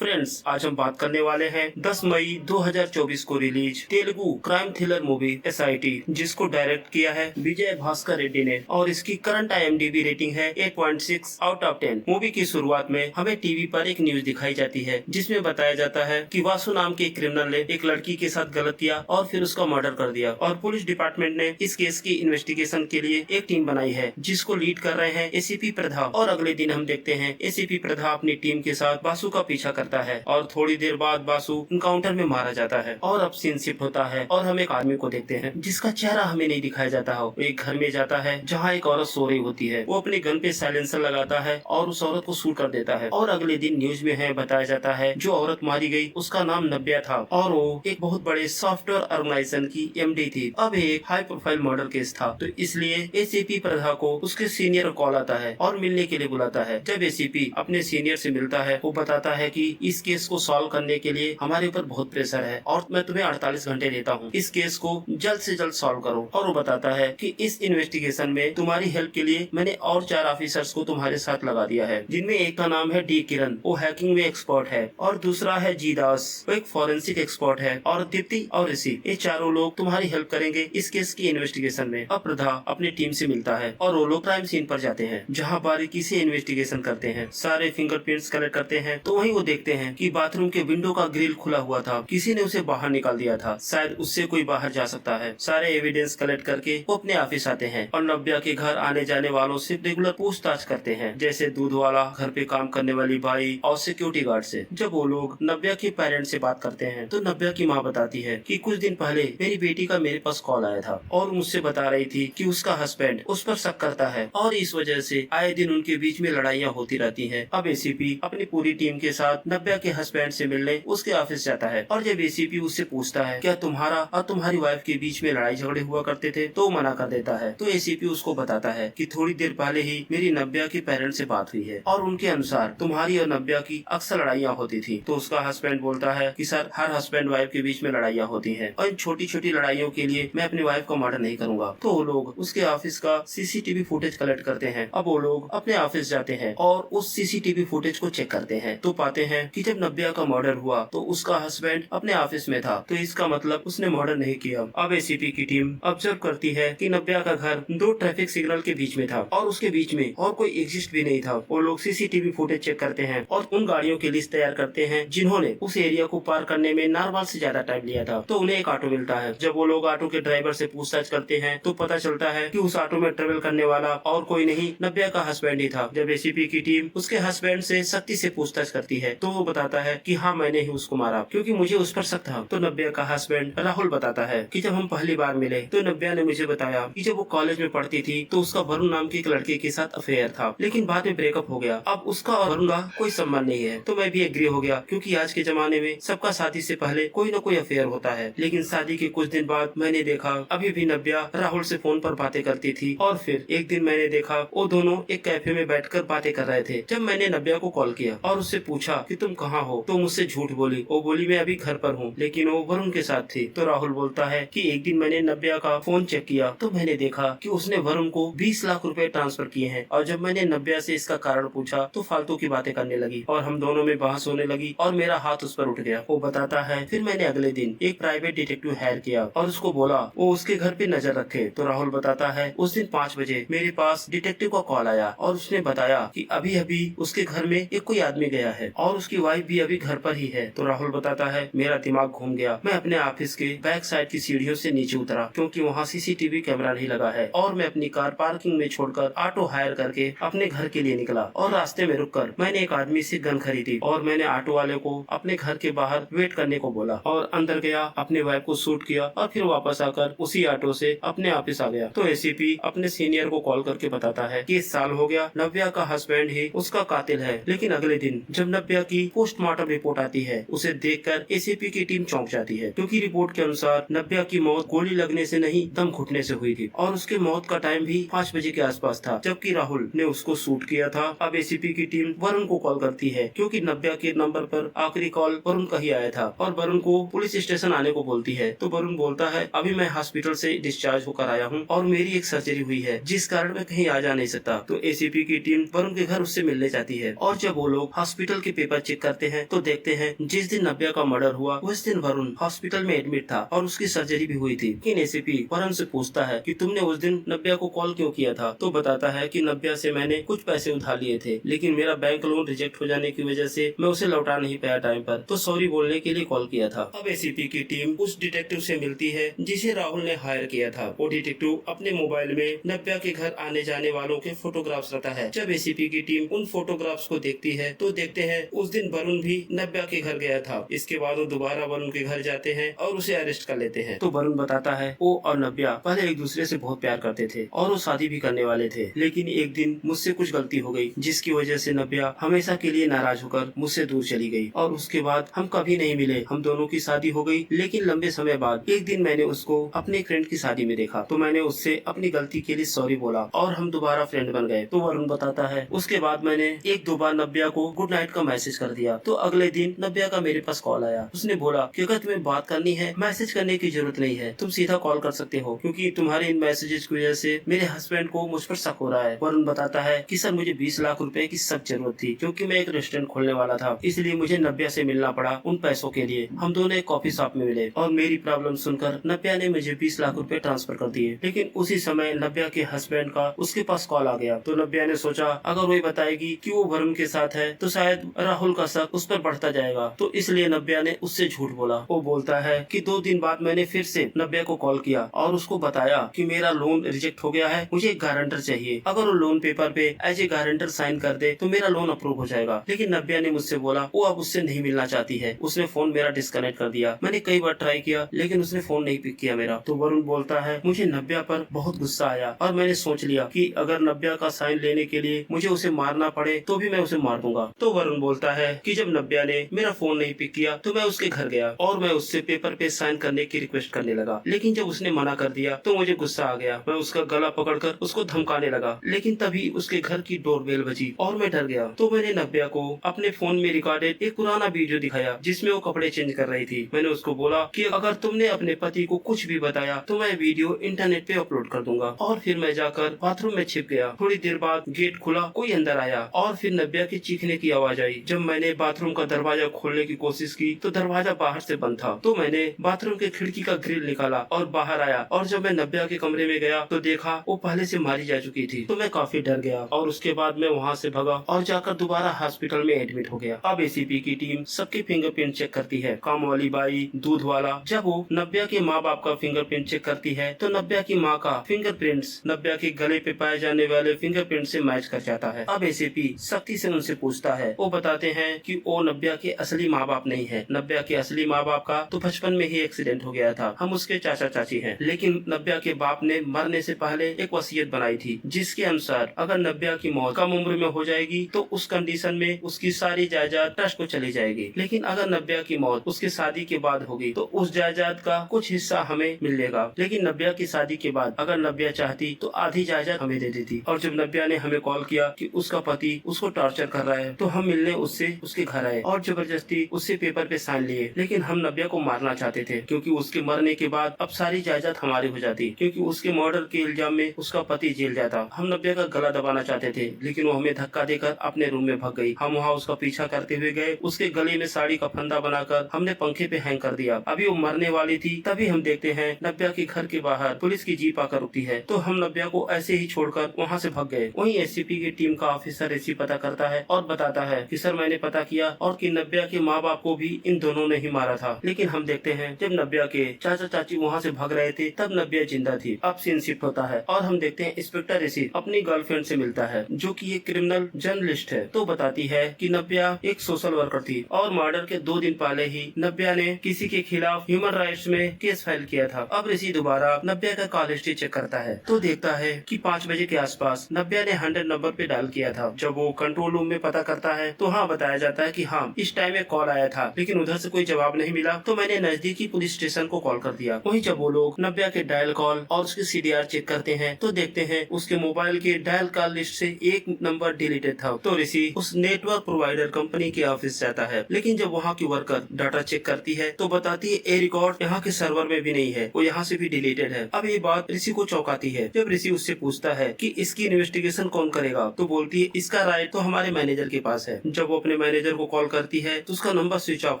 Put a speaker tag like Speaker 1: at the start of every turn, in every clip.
Speaker 1: Friends, आज हम बात करने वाले हैं 10 मई 2024 को release Telugu crime thriller movie SIT, जिसको डायरेक्ट किया है विजय भास्कर रेड्डी ने और इसकी करंट IMDb रेटिंग है 8.6 आउट ऑफ 10। मूवी की शुरुआत में हमें टीवी पर एक न्यूज दिखाई जाती है जिसमें बताया जाता है कि वासु नाम के एक क्रिमिनल ने एक लड़की के साथ गलत किया और फिर उसका मर्डर कर दिया और पुलिस डिपार्टमेंट ने इस केस की इन्वेस्टिगेशन के लिए एक टीम बनाई है जिसको लीड कर रहे हैं ACP प्रधा। और अगले दिन हम देखते हैं ACP प्रधा अपनी टीम के साथ वासु का पीछा करता है और थोड़ी देर बाद वासु इनकाउंटर में मारा जाता है। और अब सीन शिफ्ट होता है और हम एक आदमी को देखते हैं जिसका चेहरा हमें नहीं दिखाया जाता हो। वो एक घर में जाता है जहाँ एक औरत सो रही होती है। वो अपने गन पे साइलेंसर लगाता है और उस औरत को शूट कर देता है। और अगले दिन न्यूज में है बताया जाता है जो औरत मारी गई उसका नाम नव्या था और वो एक बहुत बड़े सॉफ्टवेयर ऑर्गेनाइजेशन की MD थी। अब एक हाई प्रोफाइल मर्डर केस था तो इसलिए ACP प्रधा को उसके सीनियर कॉल आता है और मिलने के लिए बुलाता है। जब ACP अपने सीनियर से मिलता है वो बताता है कि इस केस को सॉल्व करने के लिए हमारे ऊपर बहुत प्रेशर है और मैं तुम्हें 48 घंटे देता हूँ, इस केस को जल्द से जल्द सॉल्व करो। और वो बताता है कि इस इन्वेस्टिगेशन में तुम्हारी हेल्प के लिए मैंने और 4 ऑफिसर्स को तुम्हारे साथ लगा दिया है, जिनमें एक का नाम है D किरण, वो हैकिंग में एक्सपर्ट है, और दूसरा है G दास, वो एक फॉरेंसिक एक्सपर्ट है, और दीप्ति और ऋषि, ये चारों लोग तुम्हारी हेल्प करेंगे इस केस की इन्वेस्टिगेशन में। अब प्रधा अपनी टीम से मिलता है और वो लोग क्राइम सीन पर जाते हैं जहाँ बारीकी से इन्वेस्टिगेशन करते हैं, सारे फिंगरप्रिंट्स कलेक्ट करते हैं। तो वहीं वो देखते हैं कि बाथरूम के विंडो का ग्रिल खुला हुआ था, किसी ने उसे बाहर निकाल दिया था, शायद उससे कोई बाहर जा सकता है। सारे एविडेंस कलेक्ट करके वो अपने ऑफिस आते हैं और नव्या के घर आने जाने वालों से रेगुलर पूछताछ करते हैं, जैसे दूध वाला, घर पे काम करने वाली बाई और सिक्योरिटी गार्ड से। जब वो लोग नव्या के पेरेंट्स से बात करते हैं तो नव्या की माँ बताती है कि कुछ दिन पहले मेरी बेटी का मेरे पास कॉल आया था और मुझसे बता रही थी कि उसका हस्बैंड उस पर शक करता है और इस वजह से आए दिन उनके बीच में लड़ाइयाँ होती रहती हैं। अब ACP अपनी पूरी टीम के साथ नव्या के हस्बैंड से मिलने उसके ऑफिस जाता है और जब ACP उससे पूछता है क्या तुम्हारा और तुम्हारी वाइफ के बीच में लड़ाई झगड़े हुआ करते थे, तो मना कर देता है। तो ACP उसको बताता है कि थोड़ी देर पहले ही मेरी नव्या के पेरेंट्स से बात हुई है और उनके अनुसार तुम्हारी और नव्या की अक्सर लड़ाइयाँ होती थी। तो उसका हस्बैंड बोलता है कि सर, हर हस्बैंड वाइफ के बीच में लड़ाइयाँ होती हैं और इन छोटी छोटी लड़ाइयों के लिए मैं अपनी वाइफ का मर्डर नहीं करूंगा। तो वो लोग उसके ऑफिस का CCTV फुटेज कलेक्ट करते हैं। अब वो लोग अपने ऑफिस जाते हैं और उस CCTV फुटेज को चेक करते हैं तो पाते हैं कि जब नव्या का मर्डर हुआ तो उसका हस्बैंड अपने ऑफिस में था, तो इसका मतलब उसने मर्डर नहीं किया। अब ACP की टीम ऑब्जर्व करती है कि नव्या का घर 2 ट्रैफिक सिग्नल के बीच में था और उसके बीच में और कोई एग्जिस्ट भी नहीं था। वो लोग CCTV फुटेज चेक करते हैं और उन गाड़ियों की लिस्ट तैयार करते हैं जिन्होंने उस एरिया को पार करने में नॉर्मल से ज्यादा टाइम लिया था। तो उन्हें एक ऑटो मिलता है। जब वो लोग ऑटो के ड्राइवर से पूछताछ करते हैं तो पता चलता है कि उस ऑटो में ट्रेवल करने वाला और कोई नहीं, नव्या का हस्बैंड ही था। जब ACP की टीम उसके हस्बैंड से सख्ती से पूछताछ करती है तो वो बताता है कि हाँ, मैंने ही उसको मारा क्योंकि मुझे उस पर शक था। तो नव्या का हस्बैंड राहुल बताता है कि जब हम पहली बार मिले तो नव्या ने मुझे बताया कि जब वो कॉलेज में पढ़ती थी तो उसका वरुण नाम के एक लड़के के साथ अफेयर था, लेकिन बाद में ब्रेकअप हो गया। अब उसका और वरुण का कोई संबंध नहीं है। तो मैं भी एग्री हो गया क्योंकि आज के जमाने में सबका शादी से पहले कोई न कोई अफेयर होता है। लेकिन शादी के कुछ दिन बाद मैंने देखा अभी भी नव्या राहुल से फोन पर बातें करती थी और फिर एक दिन मैंने देखा वो दोनों एक कैफे में बैठकर बातें कर रहे थे। जब मैंने नव्या को कॉल किया और उससे पूछा कि तुम कहाँ हो तो मुझसे झूठ बोली। वो बोली मैं अभी घर पर हूँ, लेकिन वो वरुण के साथ थी। तो राहुल बोलता है कि एक दिन मैंने नव्या का फोन चेक किया तो मैंने देखा कि उसने वरुण को 20 लाख रुपए ट्रांसफर किए हैं और जब मैंने नव्या से इसका कारण पूछा तो फालतू की बातें करने लगी और हम दोनों में बहस होने लगी और मेरा हाथ उस पर उठ गया। वो बताता है फिर मैंने अगले दिन एक प्राइवेट डिटेक्टिव हायर किया और उसको बोला वो उसके घर पे नजर रखे। तो राहुल बताता है उस दिन 5 बजे मेरे पास डिटेक्टिव का कॉल आया और उसने बताया कि अभी अभी उसके घर में एक कोई आदमी गया है और उसकी वाइफ भी अभी घर पर ही है। तो राहुल बताता है मेरा दिमाग घूम गया। मैं अपने ऑफिस के बैक साइड की सीढ़ियों से नीचे उतरा क्योंकि वहाँ CCTV कैमरा नहीं लगा है और मैं अपनी कार पार्किंग में छोड़कर ऑटो हायर करके अपने घर के लिए निकला और रास्ते में रुककर मैंने एक आदमी से गन खरीदी और मैंने ऑटो वाले को अपने घर के बाहर वेट करने को बोला और अंदर गया, अपने वाइफ को शूट किया और फिर वापस आकर उसी ऑटो से अपने ऑफिस आ गया। तो ACP अपने सीनियर को कॉल करके बताता है कि 1 साल हो गया नव्या का हस्बैंड ही उसका कातिल है। लेकिन अगले दिन जब नव्या की पोस्टमार्टम रिपोर्ट आती है उसे देखकर ACP की टीम चौंक जाती है क्योंकि रिपोर्ट के अनुसार नव्या की मौत गोली लगने से नहीं, दम घुटने से हुई थी और उसके मौत का टाइम भी 5 बजे के आसपास था जबकि राहुल ने उसको शूट किया था। अब ACP की टीम वरुण को कॉल करती है क्योंकि नव्या के नंबर पर आखिरी कॉल वरुण का ही आया था और वरुण को पुलिस स्टेशन आने को बोलती है। तो वरुण बोलता है अभी मैं हॉस्पिटल से डिस्चार्ज होकर आया हूँ और मेरी एक सर्जरी हुई है जिस कारण मैं कहीं आ जा नहीं सकता। तो ACP की टीम वरुण के घर उससे मिलने जाती है और जब वो लोग हॉस्पिटल के पेपर चेक करते हैं तो देखते हैं जिस दिन नव्या का मर्डर हुआ उस दिन वरुण हॉस्पिटल में एडमिट था और उसकी सर्जरी भी हुई थी। लेकिन एसीपी वरुण से पूछता है कि तुमने उस दिन नव्या को कॉल क्यों किया था, तो बताता है कि नव्या से मैंने कुछ पैसे उधार लिए थे, लेकिन मेरा बैंक लोन रिजेक्ट हो जाने की वजह से मैं उसे लौटा नहीं पाया टाइम पर, तो सॉरी बोलने के लिए कॉल किया था। अब एसीपी की टीम उस डिटेक्टिव से मिलती है जिसे राहुल ने हायर किया था। वो डिटेक्टिव अपने मोबाइल में नव्या के घर आने जाने वालों के फोटोग्राफ्स रखता है। जब एसीपी की टीम उन फोटोग्राफ्स को देखती है तो देखते हैं उस दिन वरुण भी नव्या के घर गया था। इसके बाद वो दोबारा वरुण के घर जाते हैं और उसे अरेस्ट कर लेते हैं। तो वरुण बताता है वो और नव्या पहले एक दूसरे से बहुत प्यार करते थे और वो शादी भी करने वाले थे, लेकिन एक दिन मुझसे कुछ गलती हो गई जिसकी वजह से नव्या हमेशा के लिए नाराज होकर मुझसे दूर चली गई और उसके बाद हम कभी नहीं मिले। हम दोनों की शादी हो गई, लेकिन लंबे समय बाद एक दिन मैंने उसको अपने फ्रेंड की शादी में देखा, तो मैंने उससे अपनी गलती के लिए सॉरी बोला और हम दोबारा फ्रेंड बन गए। तो वरुण बताता है उसके बाद मैंने एक दो बार नव्या को गुड नाइट का मैसेज कर दिया, तो अगले दिन नव्या का मेरे पास कॉल आया। उसने बोला कि अगर तुम्हें बात करनी है मैसेज करने की जरूरत नहीं है, तुम सीधा कॉल कर सकते हो, क्योंकि तुम्हारे इन मैसेजेस की वजह से मेरे हस्बैंड को मुझ पर शक हो रहा है। वरुण बताता है कि सर मुझे 20 लाख रुपए की सख्त जरूरत थी, क्योंकि मैं एक रेस्टोरेंट खोलने वाला था, इसलिए मुझे नव्या से मिलना पड़ा उन पैसों के लिए। हम दोनों एक कॉफी शॉप में मिले और मेरी प्रॉब्लम सुनकर नव्या ने मुझे 20 लाख रुपए ट्रांसफर कर दिए। लेकिन उसी समय नव्या के हस्बैंड का उसके पास कॉल आ गया, तो नव्या ने सोचा अगर वो बताएगी कि वो वरुण के साथ है तो शायद राहुल का शक उस पर बढ़ता जाएगा, तो इसलिए नव्या ने उससे झूठ बोला। वो बोलता है कि 2 दिन बाद मैंने फिर से नव्या को कॉल किया और उसको बताया कि मेरा लोन रिजेक्ट हो गया है, मुझे एक गारंटर चाहिए, अगर वो लोन पेपर पे एज ए गारंटर साइन कर दे तो मेरा लोन अप्रूव हो जाएगा। लेकिन नव्या ने मुझसे बोला वो अब उससे नहीं मिलना चाहती है, उसने फोन मेरा डिस्कनेक्ट कर दिया। मैंने कई बार ट्राई किया लेकिन उसने फोन नहीं पिक किया मेरा। तो वरुण बोलता है मुझे नव्या पर बहुत गुस्सा आया और मैंने सोच लिया कि अगर नव्या का साइन लेने के लिए मुझे उसे मारना पड़े तो भी मैं उसे मार दूंगा। तो वरुण बोलता है कि जब नव्या ने मेरा फोन नहीं पिक किया तो मैं उसके घर गया और मैं उससे पेपर पे साइन करने की रिक्वेस्ट करने लगा, लेकिन जब उसने मना कर दिया तो मुझे गुस्सा आ गया। मैं उसका गला पकड़कर उसको धमकाने लगा, लेकिन तभी उसके घर की डोरबेल बजी और मैं डर गया। तो मैंने नव्या को अपने फोन में रिकॉर्डेड एक पुराना वीडियो दिखाया जिसमें वो कपड़े चेंज कर रही थी। मैंने उसको बोला कि अगर तुमने अपने पति को कुछ भी बताया तो मैं वीडियो इंटरनेट पे अपलोड कर दूंगा। और फिर मैं जाकर बाथरूम में छिप गया। थोड़ी देर बाद गेट खुला, कोई अंदर आया और फिर नव्या के चीखने की आवाज आई। जब मैंने बाथरूम का दरवाजा खोलने की कोशिश की तो दरवाजा बाहर से बंद था। तो मैंने बाथरूम के खिड़की का ग्रिल निकाला और बाहर आया और जब मैं नव्या के कमरे में गया तो देखा वो पहले से मारी जा चुकी थी। तो मैं काफी डर गया और उसके बाद मैं वहाँ से भगा और जाकर दोबारा हॉस्पिटल में एडमिट हो गया। अब एसीपी की टीम सबके फिंगरप्रिंट चेक करती है। काम वाली बाई, दूध वाला, जब वो नव्या के माँ बाप का फिंगरप्रिंट चेक करती है तो नव्या की माँ का फिंगरप्रिंट्स नव्या के गले पे पाए जाने वाले फिंगरप्रिंट से मैच कर जाता है। अब एसीपी सख्ती से उनसे पूछता है। वो बताते हैं कि वो नव्या के असली माँ बाप नहीं है। नव्या के असली माँ बाप का तो बचपन में ही एक्सीडेंट हो गया था, हम उसके चाचा चाची हैं। लेकिन नव्या के बाप ने मरने से पहले एक वसीयत बनाई थी जिसके अनुसार अगर नव्या की मौत कम उम्र में हो जाएगी तो उस कंडीशन में उसकी सारी जायदाद ट्रस्ट को चली जाएगी। लेकिन अगर नव्या की मौत उसके शादी के बाद होगी तो उस जायदाद का कुछ हिस्सा हमें मिलेगा। लेकिन नव्या की शादी के बाद अगर नव्या चाहती तो आधी जायदाद हमें दे देती। और जब नव्या ने हमें कॉल किया कि उसका पति उसको टॉर्चर कर रहा है तो हम मिलने उससे उसके घर आए और जबरदस्ती उससे पेपर पे साइन लिए। लेकिन हम नव्या को मारना चाहते थे क्योंकि उसके मरने के बाद अब सारी जायदाद हमारी हो जाती, क्योंकि उसके मर्डर के इल्जाम में उसका पति जेल जाता। हम नव्या का गला दबाना चाहते थे लेकिन वो हमें धक्का देकर अपने रूम में भाग गई। हम वहाँ उसका पीछा करते हुए गए, उसके गले में साड़ी का फंदा बनाकर हमने पंखे पे हैंग कर दिया। अभी वो मरने वाली थी तभी हम देखते हैं नव्या के घर के बाहर पुलिस की जीप आकर रुकती है। तो हम नव्या को ऐसे ही छोड़कर वहाँ से भाग गए। वहीं एससीपी की टीम का ऑफिसर रेसी पता करता है और बताता है कि सर मैंने पता किया और कि नव्या के माँ बाप को भी इन दोनों ने ही मारा था। लेकिन हम देखते हैं जब नव्या के चाचा चाची वहाँ से भाग रहे थे तब नव्या जिंदा थी। अब सीन शिफ्ट होता है और हम देखते हैं इंस्पेक्टर रेसी अपनी गर्लफ्रेंड से मिलता है जो कि एक क्रिमिनल जर्नलिस्ट है। तो बताती है कि नव्या एक सोशल वर्कर थी और मर्डर के 2 दिन पहले ही नव्या ने किसी के खिलाफ ह्यूमन राइट्स में केस फाइल किया था। अब ऋषि दोबारा नव्या का कॉल हिस्ट्री चेक करता है तो देखता है कि 5 बजे के आसपास नव्या ने 100 नंबर पे डायल किया था। जब वो कंट्रोल रूम में पता करता है तो हाँ बताया जाता है कि हाँ इस टाइम एक कॉल आया था, लेकिन उधर से कोई जवाब नहीं मिला तो मैंने नजदीकी पुलिस स्टेशन को कॉल कर दिया। वहीं जब वो लोग नव्या के डायल कॉल और उसके सीडीआर चेक करते हैं तो देखते हैं उसके मोबाइल के डायल कॉल लिस्ट से एक नंबर डिलीटेड था। तो ऋषि उस नेटवर्क प्रोवाइडर कंपनी के ऑफिस जाता है, लेकिन जब वहाँ की वर्कर डाटा चेक करती है तो बताती है ए रिकॉर्ड यहाँ के सर्वर में भी नहीं है, वो यहाँ से भी डिलीटेड है। अब ये बात ऋषि को चौंकाती है। जब ऋषि उससे पूछता है कि इसकी इन्वेस्टिगेशन कौन करेगा तो बोलती है इसका राइट तो हमारे मैनेजर के पास है। जब वो अपने मैनेजर को कॉल करती है तो उसका नंबर स्विच ऑफ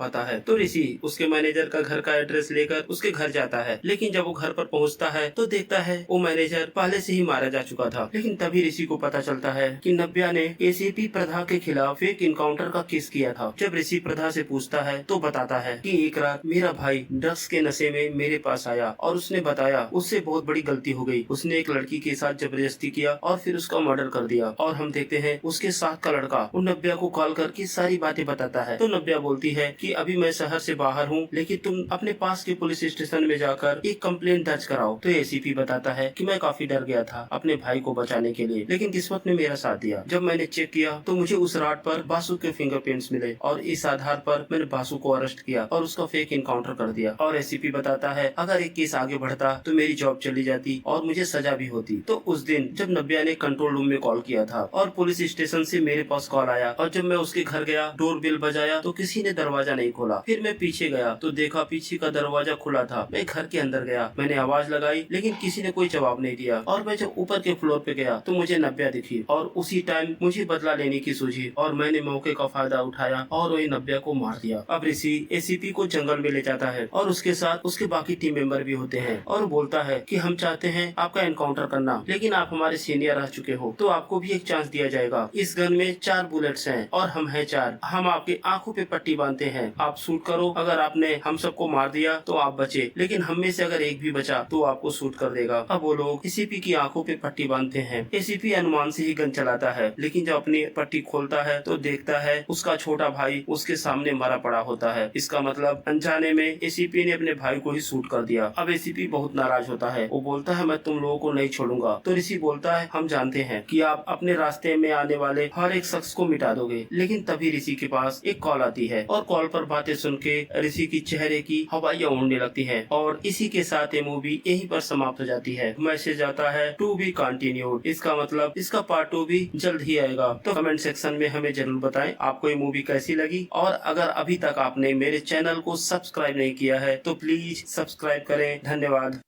Speaker 1: आता है। तो ऋषि उसके मैनेजर का घर का एड्रेस लेकर उसके घर जाता है, लेकिन जब वो घर पर पहुंचता है तो देखता है वो मैनेजर पहले से ही मारा जा चुका था। लेकिन तभी ऋषि को पता चलता है कि नव्या ने एसीपी प्रधा के खिलाफ फेक इनकाउंटर का केस किया था। जब ऋषि प्रधा से पूछता है तो बताता है कि एक रात मेरा भाई ड्रग्स के नशे में मेरे पास आया और उसने बताया उससे बहुत बड़ी गलती हो गई, उसने एक लड़की के साथ जबरदस्ती किया और फिर उसका मर्डर कर दिया। और हम देखते हैं उसके साथ का लड़का उन नव्या को कॉल करके सारी बातें बताता है। तो नव्या बोलती है कि अभी मैं शहर से बाहर हूँ, लेकिन तुम अपने पास के पुलिस स्टेशन में जाकर एक कंप्लेंट दर्ज कराओ। तो एसीपी बताता है कि मैं काफी डर गया था अपने भाई को बचाने के लिए, लेकिन किस्मत ने मेरा साथ दिया। जब मैंने चेक किया तो मुझे उस रात पर बासु के फिंगरप्रिंट्स मिले और इस आधार पर मैंने बासु को अरेस्ट किया और उसका फेक इनकाउंटर कर दिया। और एसीपी बताता है अगर एक केस आगे बढ़ता तो मेरी जॉब चली जाती और मुझे सजा भी होती। तो उस दिन जब नव्या ने कंट्रोल रूम में कॉल किया था और पुलिस स्टेशन से मेरे पास कॉल आया और जब मैं उसके घर गया, डोर बेल बजाया तो किसी ने दरवाजा नहीं खोला। फिर मैं पीछे गया तो देखा पीछे का दरवाजा खुला था। मैं घर के अंदर गया, मैंने आवाज लगाई लेकिन किसी ने कोई जवाब नहीं दिया। और मैं जब ऊपर के फ्लोर पे गया तो मुझे नव्या दिखी और उसी टाइम मुझे बदला लेने की सूझी और मैंने मौके का फायदा उठाया और वही नव्या को मार दिया। अब ऋषि एसीपी को जंगल में ले जाता है और उसके साथ उसके बाकी टीम मेंबर भी होते हैं और बोलता है कि हम चाहते हैं आपका एनकाउंटर करना, लेकिन आप हमारे सीनियर रह चुके हो तो आपको भी एक चांस दिया जाएगा। इस गन में 4 बुलेट्स हैं और हम हैं 4। हम आपके आंखों पे पट्टी बांधते हैं, आप शूट करो। अगर आपने हम सबको मार दिया तो आप बचे, लेकिन हम में से अगर एक भी बचा तो आपको शूट कर देगा। अब वो लोग एसीपी की आंखों पे पट्टी बांधते हैं। एसीपी अनुमान से ही गन चलाता है, लेकिन जब अपनी पट्टी खोलता है तो देखता है उसका छोटा भाई उसके सामने मरा पड़ा होता है। इसका मतलब अनजाने में एसीपी ने अपने भाई को ही शूट कर दिया। अब एसीपी बहुत नाराज होता है, वो बोलता है मैं तुम लोगों को नहीं छोड़ूंगा। तो ऋषि बोलता है हम जानते हैं कि आप अपने रास्ते में आने वाले हर एक शख्स को मिटा दोगे। लेकिन तभी ऋषि के पास एक कॉल आती है और कॉल पर बातें सुन के ऋषि की चेहरे की हवाइयां उड़ने लगती है और इसी के साथ ये मूवी यहीं पर समाप्त हो जाती है। मैसेज आता है टू बी कंटिन्यूड। इसका मतलब इसका पार्ट 2 भी जल्द ही आएगा। तो कमेंट सेक्शन में हमें जरूर बताएं आपको ये मूवी कैसी लगी, और अगर अभी तक आपने मेरे चैनल को सब्सक्राइब नहीं किया है तो प्लीज सब्सक्राइब करें। धन्यवाद।